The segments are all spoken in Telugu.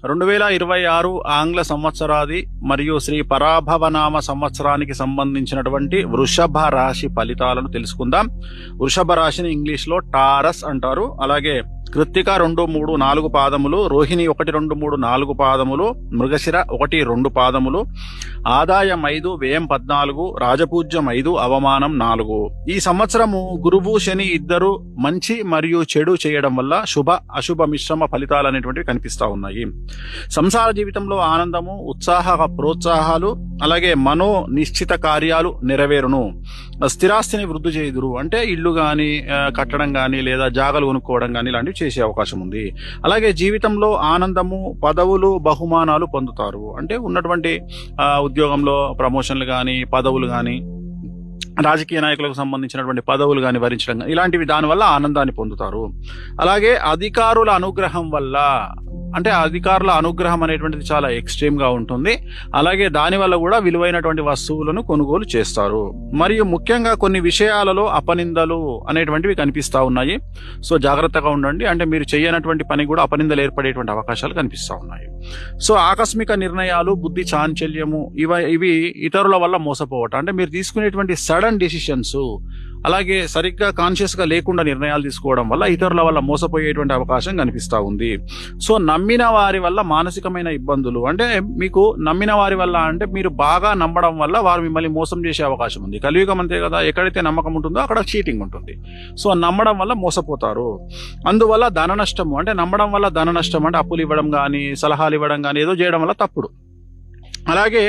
2026 ఆంగ్ల సంవత్సరాది మరియు శ్రీ పరాభవనామ సంవత్సరానికి సంబంధించినటువంటి వృషభ రాశి ఫలితాలను తెలుసుకుందాం. వృషభ రాశిని ఇంగ్లీష్ లో టారస్ అంటారు. అలాగే కృత్తిక 2, 3, 4 పాదములు, రోహిణి 1, 2, 3, 4 పాదములు, మృగశిర 1, 2 పాదములు, ఆదాయం 5, వ్యయం 14, రాజపూజ్యం 5, అవమానం 4. ఈ సంవత్సరము గురువు శని ఇద్దరు మంచి మరియు చెడు చేయడం వల్ల శుభ అశుభ మిశ్రమ ఫలితాలు అనేటువంటివి కనిపిస్తా ఉన్నాయి. సంసార జీవితంలో ఆనందము, ఉత్సాహ ప్రోత్సాహాలు, అలాగే మనో నిశ్చిత కార్యాలు నెరవేరును. స్థిరాస్తిని వృద్ధి చేయుదురు, అంటే ఇల్లు గాని కట్టడం గాని లేదా జాగలు కొనుక్కోవడం గాని ఇలాంటివి చేసే అవకాశం ఉంది. అలాగే జీవితంలో ఆనందము, పదవులు, బహుమానాలు పొందుతారు, అంటే ఉన్నటువంటి ఉద్యోగంలో ప్రమోషన్లు గాని పదవులు గాని రాజకీయ నాయకులకు సంబంధించినటువంటి పదవులు గాని వరించడం గాని ఇలాంటివి దానివల్ల ఆనందాన్ని పొందుతారు. అలాగే అధికారుల అనుగ్రహం వల్ల, అంటే అధికారుల అనుగ్రహం అనేటువంటిది చాలా ఎక్స్ట్రీమ్ గా ఉంటుంది. అలాగే దానివల్ల కూడా విలువైనటువంటి వస్తువులను కొనుగోలు చేస్తారు. మరియు ముఖ్యంగా కొన్ని విషయాలలో అపనిందలు అనేటువంటివి కనిపిస్తా ఉన్నాయి. సో జాగ్రత్తగా ఉండండి, అంటే మీరు చేయనటువంటి పని కూడా అపనిందలు ఏర్పడేటువంటి అవకాశాలు కనిపిస్తా ఉన్నాయి. సో ఆకస్మిక నిర్ణయాలు, బుద్ధి చాంచల్యము ఇవి ఇతరుల వల్ల మోసపోవటం, అంటే మీరు తీసుకునేటువంటి సడన్ డెసిషన్స్, అలాగే సరిగ్గా కాన్షియస్ గా లేకుండా నిర్ణయాలు తీసుకోవడం వల్ల ఇతరుల వల్ల మోసపోయేటువంటి అవకాశం కనిపిస్తా ఉంది. సో నమ్మిన వారి వల్ల మానసికమైన ఇబ్బందులు, అంటే మీకు నమ్మిన వారి వల్ల అంటే మీరు బాగా నమ్మడం వల్ల వారు మిమ్మల్ని మోసం చేసే అవకాశం ఉంది. కలియుగం అంతే కదా, ఎక్కడైతే నమ్మకం ఉంటుందో అక్కడ చీటింగ్ ఉంటుంది. సో నమ్మడం వల్ల మోసపోతారు. అందువల్ల ధన నష్టము, అంటే నమ్మడం వల్ల ధన నష్టం, అంటే అప్పులు ఇవ్వడం కానీ సలహాలు ఇవ్వడం కానీ ఏదో చేయడం వల్ల తప్పుడు. అలాగే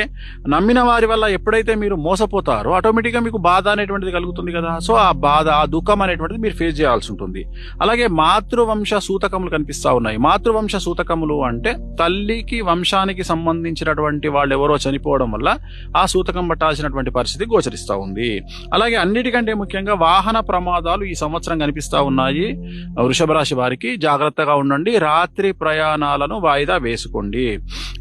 నమ్మిన వారి వల్ల ఎప్పుడైతే మీరు మోసపోతారో ఆటోమేటిక్గా మీకు బాధ అనేటువంటిది కలుగుతుంది కదా. సో ఆ బాధ, ఆ దుఃఖం అనేటువంటిది మీరు ఫేస్ చేయాల్సి ఉంటుంది. అలాగే మాతృవంశ సూతకములు కనిపిస్తా ఉన్నాయి. మాతృవంశ సూతకములు అంటే తల్లికి వంశానికి సంబంధించినటువంటి వాళ్ళు ఎవరో చనిపోవడం వల్ల ఆ సూతకం పట్టాల్సినటువంటి పరిస్థితి గోచరిస్తూ ఉంది. అలాగే అన్నిటికంటే ముఖ్యంగా వాహన ప్రమాదాలు ఈ సంవత్సరం కనిపిస్తా ఉన్నాయి. వృషభ రాశి వారికి జాగ్రత్తగా ఉండండి. రాత్రి ప్రయాణాలను వాయిదా వేసుకోండి.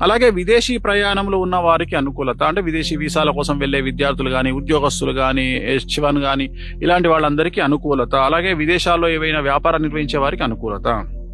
అలాగే విదేశీ ప్రయాణంలో ఉన్న వారికి అనుకూలత, అంటే విదేశీ వీసాల కోసం వెళ్లే విద్యార్థులు గాని, ఉద్యోగస్తులు గాని, H1 గాని ఇలాంటి వాళ్ళందరికీ అనుకూలత. అలాగే విదేశాల్లో ఏవైనా వ్యాపారం నిర్వహించే వారికి అనుకూలత.